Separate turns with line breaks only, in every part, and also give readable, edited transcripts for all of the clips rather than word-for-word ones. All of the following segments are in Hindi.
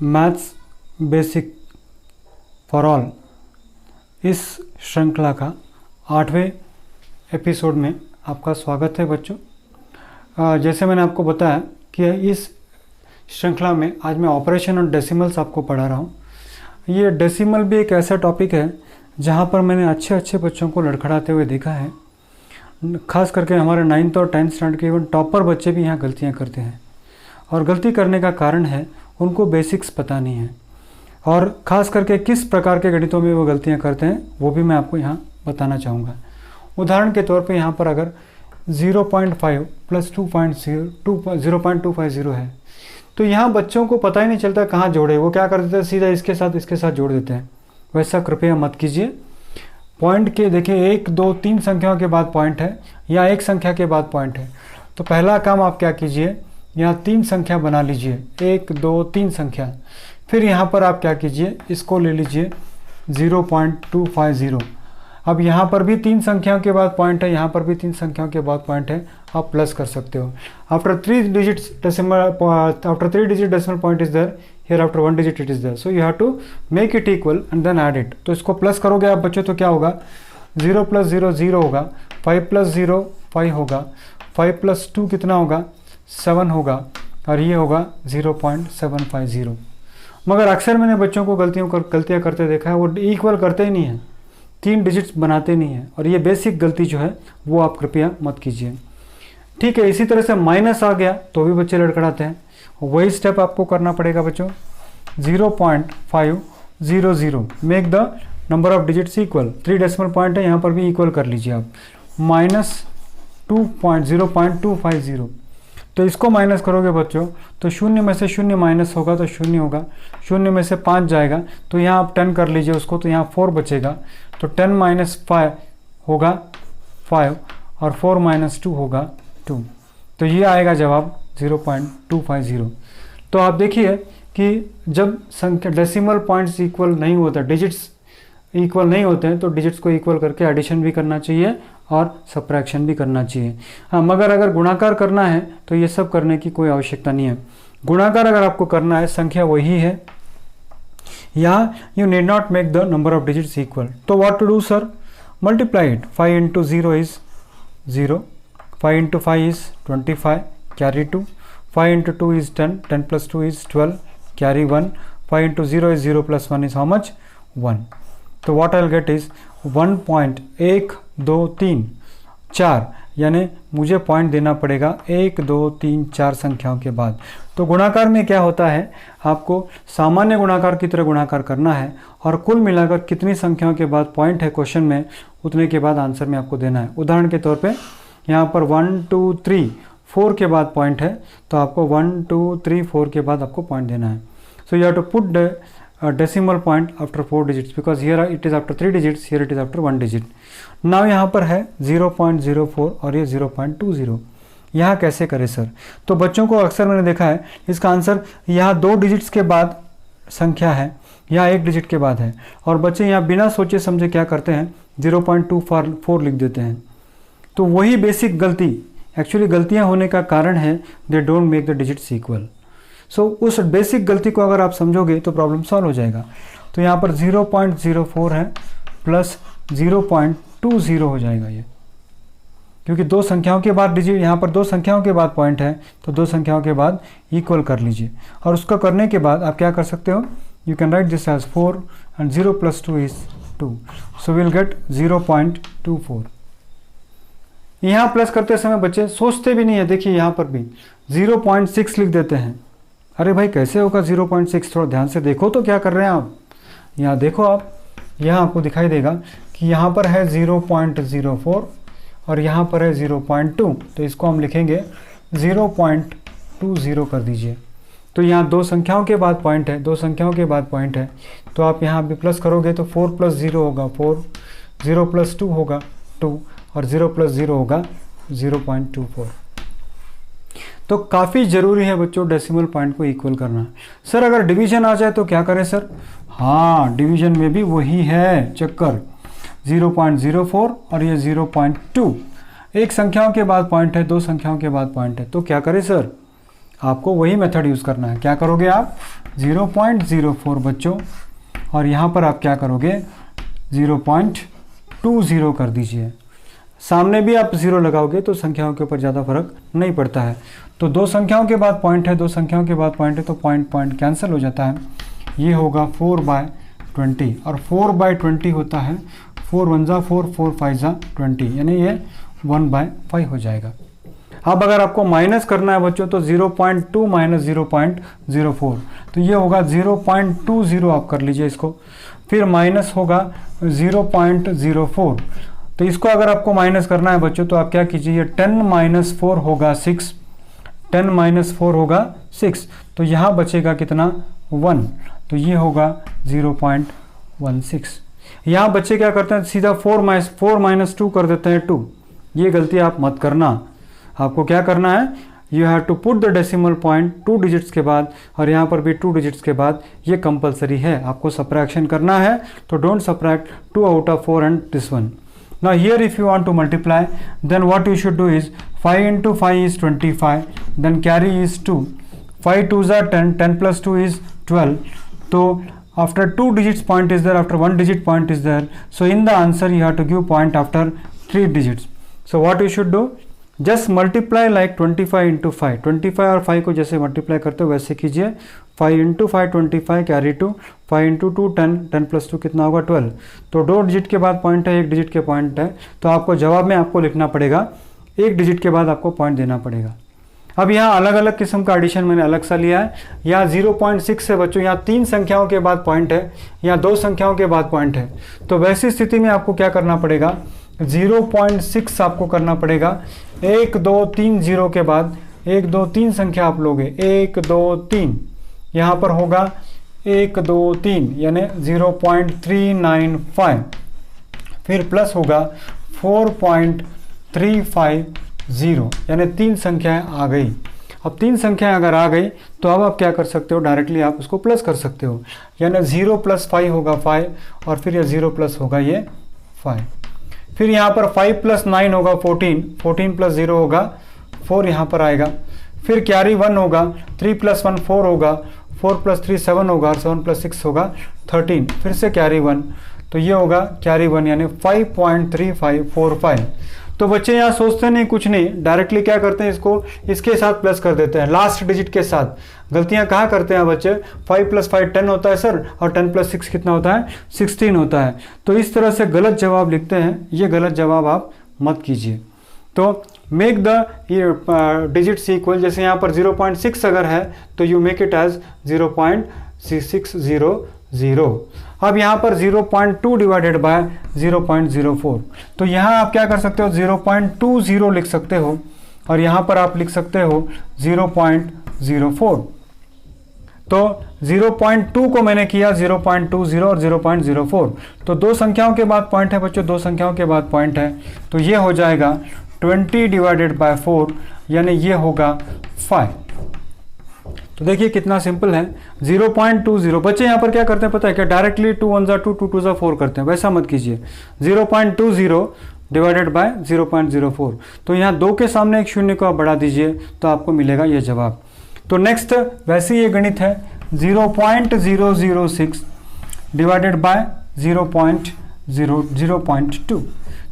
मैथ्स बेसिक फॉर ऑल इस श्रृंखला का 8वें एपिसोड में आपका स्वागत है बच्चों। जैसे मैंने आपको बताया कि इस श्रृंखला में आज मैं ऑपरेशन और डेसिमल्स आपको पढ़ा रहा हूँ। ये डेसिमल भी एक ऐसा टॉपिक है जहाँ पर मैंने अच्छे बच्चों को लड़खड़ाते हुए देखा है। खास करके हमारे 9th और 10th स्टैंडर्ड के इवन टॉपर बच्चे भी यहाँ गलतियाँ करते हैं, और गलती करने का कारण है उनको बेसिक्स पता नहीं है, और ख़ास करके किस प्रकार के गणितों में वो गलतियाँ करते हैं वो भी मैं आपको यहाँ बताना चाहूँगा। उदाहरण के तौर पे यहाँ पर अगर 0.5 प्लस 0.250 है तो यहाँ बच्चों को पता ही नहीं चलता कहाँ जोड़े। वो क्या कर देते हैं, सीधा इसके साथ जोड़ देते हैं। वैसा कृपया मत कीजिए। पॉइंट के देखिए 1 2 3 संख्याओं के बाद पॉइंट है या एक संख्या के बाद पॉइंट है, तो पहला काम आप क्या कीजिए, यहाँ 3 संख्या बना लीजिए, 1 2 3 संख्या। फिर यहाँ पर आप क्या कीजिए, इसको ले लीजिए 0.250। अब यहाँ पर भी 3 संख्याओं के बाद पॉइंट है, यहाँ पर भी 3 संख्याओं के बाद पॉइंट है, आप प्लस कर सकते हो। After 3 digit decimal point is there, here after 1 digit it is there, so you have to make it equal and then add it। तो इसको प्लस करोगे आप बच्चों तो क्या होगा, 0 + 0 0 होगा, 5 + 0 5 होगा, 5 + 2 कितना होगा, 7 होगा, और ये होगा 0.750। मगर अक्सर मैंने बच्चों को गलतियाँ करते देखा है, वो इक्वल करते ही नहीं हैं, 3 डिजिट्स बनाते नहीं हैं, और ये बेसिक गलती जो है वो आप कृपया मत कीजिए। ठीक है, इसी तरह से माइनस आ गया तो भी बच्चे लड़खड़ाते हैं, वही स्टेप आपको करना पड़ेगा बच्चों। 0.500 make the number of digits equal, 3 decimal point है, यहाँ पर भी इक्वल कर लीजिए आप। -0.250, तो इसको माइनस करोगे बच्चों तो 0 में से 0 माइनस होगा तो 0 होगा, 0 में से 5 जाएगा तो यहाँ आप 10 कर लीजिए उसको, तो यहाँ 4 बचेगा, तो 10 - 5 होगा 5, और 4 - 2 होगा 2, तो ये आएगा जवाब 0.250। तो आप देखिए कि जब संख्या डेसिमल पॉइंट्स इक्वल नहीं होता, डिजिट्स इक्वल नहीं होते हैं, तो डिजिट्स को इक्वल करके एडिशन भी करना चाहिए और सब्ट्रैक्शन भी करना चाहिए। हाँ, मगर अगर गुणाकार करना है तो ये सब करने की कोई आवश्यकता नहीं है। गुणाकार अगर आपको करना है, संख्या वही है, या you need not make the number of digits equal, तो what to do sir, multiply it. 5 × 0 is 0, 5 × 5 is 25, carry 2, 5 × 2 is 10, 10 + 2 is 12, carry 1, 5 × 0 is 0 + 1 is how much, 1। तो what I'll get is 1.123, यानी मुझे पॉइंट देना पड़ेगा 1 2 3 4 संख्याओं के बाद। तो गुणाकार में क्या होता है, आपको सामान्य गुणाकार की तरह गुणाकार करना है, और कुल मिलाकर कितनी संख्याओं के बाद पॉइंट है क्वेश्चन में, उतने के बाद आंसर में आपको देना है। उदाहरण के तौर पे यहाँ पर 1 2 3 4 के बाद पॉइंट है, तो आपको 1 2 3 4 के बाद आपको पॉइंट देना है। So you have to put the decimal point after 4 digits, because here it is after 3 digits, here it is after 1 digit. Now यहाँ पर है 0.04 और ये 0.20। यहाँ कैसे करें सर, तो बच्चों को अक्सर मैंने देखा है इसका आंसर यहाँ 2 डिजिट्स के बाद संख्या है, यहाँ 1 डिजिट के बाद है, और बच्चे यहाँ बिना सोचे समझे क्या करते हैं, 0.24 लिख देते हैं। तो वही बेसिक गलती, एक्चुअली गलतियाँ होने का कारण है they don't make the digits equal. So उस बेसिक गलती को अगर आप समझोगे तो प्रॉब्लम सॉल्व हो जाएगा। तो यहाँ पर 0.04 है प्लस 0.20 हो जाएगा ये, क्योंकि 2 संख्याओं के बाद डिजिट, यहाँ पर 2 संख्याओं के बाद पॉइंट है, तो 2 संख्याओं के बाद इक्वल कर लीजिए, और उसका करने के बाद आप क्या कर सकते हो, you can write this as 4 and 0 + 2 is 2, so will get 0.24। यहाँ प्लस करते समय बच्चे सोचते भी नहीं है, देखिए यहाँ पर भी 0.6 लिख देते हैं। अरे भाई कैसे होगा 0.6, थोड़ा ध्यान से देखो तो क्या कर रहे हैं आप। यहाँ देखो आप, यहाँ आपको दिखाई देगा कि यहाँ पर है 0.04 और यहाँ पर है 0.2, तो इसको हम लिखेंगे 0.20 कर दीजिए। तो यहाँ 2 संख्याओं के बाद पॉइंट है, 2 संख्याओं के बाद पॉइंट है, तो आप यहाँ भी प्लस करोगे तो 4 + 0 होगा 4, 0 + 2 होगा 2, और 0 + 0 होगा 0.24। तो काफ़ी ज़रूरी है बच्चों डेसिमल पॉइंट को इक्वल करना। सर अगर डिवीजन आ जाए तो क्या करें सर, हाँ डिवीजन में भी वही है चक्कर, 0.04 और ये 0.2, एक संख्याओं के बाद पॉइंट है, 2 संख्याओं के बाद पॉइंट है, तो क्या करें सर, आपको वही मेथड यूज़ करना है। क्या करोगे आप 0.04 बच्चों, और यहाँ पर आप क्या करोगे 0.20 कर दीजिए। सामने भी आप 0 लगाओगे तो संख्याओं के ऊपर ज़्यादा फर्क नहीं पड़ता है। तो दो संख्याओं के बाद पॉइंट है, दो संख्याओं के बाद पॉइंट है, तो पॉइंट पॉइंट कैंसिल हो जाता है। ये होगा 4/20, और 4/20 होता है 4 1 जा 4, 4 5 जा 20, यानी ये 1/5 हो जाएगा। अब अगर आपको माइनस करना है बच्चों तो 0.2 माइनस 0.04, तो ये होगा 0.20, आप कर लीजिए इसको। फिर माइनस होगा 0.04, तो इसको अगर आपको माइनस करना है बच्चों तो आप क्या कीजिए 10 - 4 होगा 6, 10 - 4 होगा 6, तो यहाँ बचेगा कितना 1, तो ये होगा 0.16। यहाँ बच्चे क्या करते हैं सीधा 4 - 2 कर देते हैं 2। ये गलती आप मत करना। आपको क्या करना है, you have to put the decimal point 2 digits के बाद, और यहाँ पर भी 2 डिजिट्स के बाद, ये कंपलसरी है। आपको सब्ट्रैक्शन करना है तो don't subtract 2 out of 4 and this one. Now here if you want to multiply, then what you should do is 5 into 5 is 25, then carry is 2, 5 2s are 10, 10 plus 2 is 12. So after 2 digits point is there, after 1 digit point is there, so in the answer you have to give point after 3 digits. So what you should do, just multiply like 25 into 5, 25 और 5 को जैसे मल्टीप्लाई करते हो वैसे कीजिए। 5 इंटू 5 25, कैरी 2, 5 इंटू 2 10, 10 प्लस 2 कितना होगा 12। तो 2 डिजिट के बाद पॉइंट है, 1 डिजिट के पॉइंट है, तो आपको जवाब में आपको लिखना पड़ेगा 1 डिजिट के बाद आपको पॉइंट देना पड़ेगा। अब यहाँ अलग अलग किस्म का एडिशन मैंने अलग सा लिया है। यहाँ 0.6 है बच्चों, यहाँ 3 संख्याओं के बाद पॉइंट है, यहाँ 2 संख्याओं के बाद पॉइंट है। तो वैसी स्थिति में आपको क्या करना पड़ेगा 0.6 आपको करना पड़ेगा 1 2 3 0 के बाद 1 2 3 संख्या आप लोगे 1 2 3, यहाँ पर होगा 1 2 3 यानी 0.395, फिर प्लस होगा 4.350 यानी 3 संख्याएं आ गई। अब 3 संख्याएं अगर आ गई तो अब आप क्या कर सकते हो, डायरेक्टली आप उसको प्लस कर सकते हो, यानी 0 + 5 होगा 5, और फिर ये 0 प्लस होगा ये 5। फिर यहाँ पर 5 + 9 होगा 14, 14 + 0 होगा 4 यहाँ पर आएगा। फिर कैरी 1 होगा, 3 + 1 4 होगा, 4 + 3 7 होगा, और 7 + 6 होगा 13, फिर से कैरी 1, तो ये होगा कैरी 1 यानी 5.3545। तो बच्चे यहाँ सोचते नहीं कुछ नहीं, डायरेक्टली क्या करते हैं इसको इसके साथ प्लस कर देते हैं, लास्ट डिजिट के साथ। गलतियाँ कहाँ करते हैं बच्चे, 5 + 5 10 होता है सर, और 10 + 6 कितना होता है 16 होता है। तो इस तरह से गलत जवाब लिखते हैं, ये गलत जवाब आप मत कीजिए। तो मेक द डिजिट्स इक्वल, जैसे यहाँ पर 0.6 अगर है तो यू मेक इट एज 0.6600। अब यहाँ पर 0.2 डिवाइडेड बाय 0.04, तो यहाँ आप क्या कर सकते हो 0.20 लिख सकते हो, और यहाँ पर आप लिख सकते हो 0.04। तो 0.2 को मैंने किया 0.20 और 0.04, तो 2 संख्याओं के बाद पॉइंट है बच्चों, 2 संख्याओं के बाद पॉइंट है, तो ये हो जाएगा 20 डिवाइडेड बाय 4 यानी ये होगा 5। तो देखिए कितना सिंपल है 0.20। बच्चे यहाँ पर क्या करते हैं पता है क्या, डायरेक्टली 2 1 जा 2 2 2 जा 4 करते हैं, वैसा मत कीजिए। 0.20 डिवाइडेड बाय 0.04, तो यहाँ 2 के सामने एक शून्य को आप बढ़ा दीजिए तो आपको मिलेगा ये जवाब। तो नेक्स्ट वैसे ये गणित है 0.006 डिवाइडेड बाय 0.2,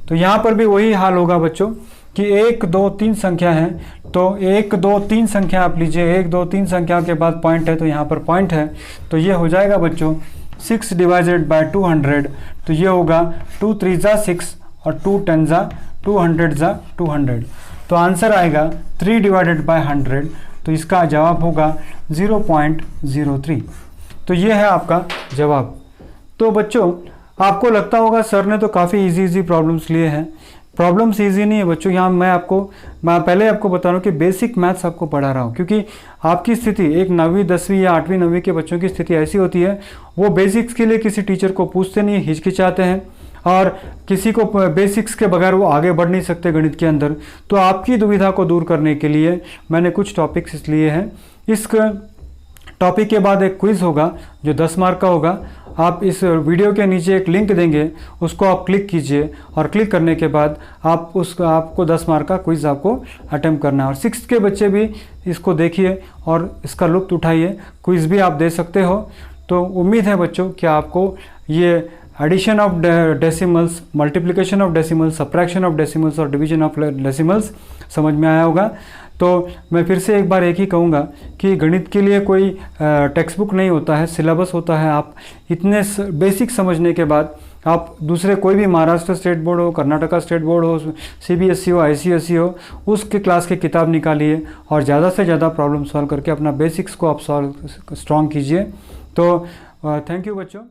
तो यहाँ पर भी वही हाल होगा बच्चों कि 1 2 3 संख्या है, तो 1 2 3 संख्या आप लीजिए, 1 2 3 संख्या के बाद पॉइंट है, तो यहाँ पर पॉइंट है, तो ये हो जाएगा बच्चों 6 डिवाइडेड बाय 200, तो ये होगा 2 3 जा 6 और 2 10 जा 200 जा 200, तो आंसर आएगा 3 डिवाइडेड बाय 100, तो इसका जवाब होगा 0.03। तो ये है आपका जवाब। तो बच्चों आपको लगता होगा सर ने तो काफ़ी इजी प्रॉब्लम्स लिए हैं, प्रॉब्लम्स इजी नहीं है बच्चों। यहाँ मैं पहले आपको बता रहा हूँ कि बेसिक मैथ्स आपको पढ़ा रहा हूँ, क्योंकि आपकी स्थिति एक 9वीं 10वीं या 8वीं 9वीं के बच्चों की स्थिति ऐसी होती है, वो बेसिक्स के लिए किसी टीचर को पूछते नहीं, हिचकिचाते हैं, और किसी को बेसिक्स के बगैर वो आगे बढ़ नहीं सकते गणित के अंदर। तो आपकी दुविधा को दूर करने के लिए मैंने कुछ टॉपिक्स लिए हैं। इस टॉपिक के बाद एक क्विज़ होगा जो 10 मार्क का होगा, आप इस वीडियो के नीचे एक लिंक देंगे, उसको आप क्लिक कीजिए और क्लिक करने के बाद आपको 10 मार्क का क्विज़ आपको अटेम्प्ट करना है। और 6th के बच्चे भी इसको देखिए और इसका लुत्फ़ उठाइए, क्विज़ भी आप दे सकते हो। तो उम्मीद है बच्चों कि आपको ये addition of decimals, multiplication of decimals, subtraction of decimals और डिवीजन ऑफ डेसिमल्स समझ में आया होगा। तो मैं फिर से एक बार एक ही कहूँगा कि गणित के लिए कोई टेक्स्ट बुक नहीं होता है, सिलेबस होता है। आप इतने बेसिक समझने के बाद आप दूसरे कोई भी महाराष्ट्र स्टेट बोर्ड हो, कर्नाटका स्टेट बोर्ड हो, CBSE हो, ICSE हो, उसके क्लास की किताब निकालिए और ज़्यादा से ज़्यादा प्रॉब्लम सॉल्व करके अपना बेसिक्स को आप स्ट्रॉन्ग कीजिए। तो थैंक यू बच्चों।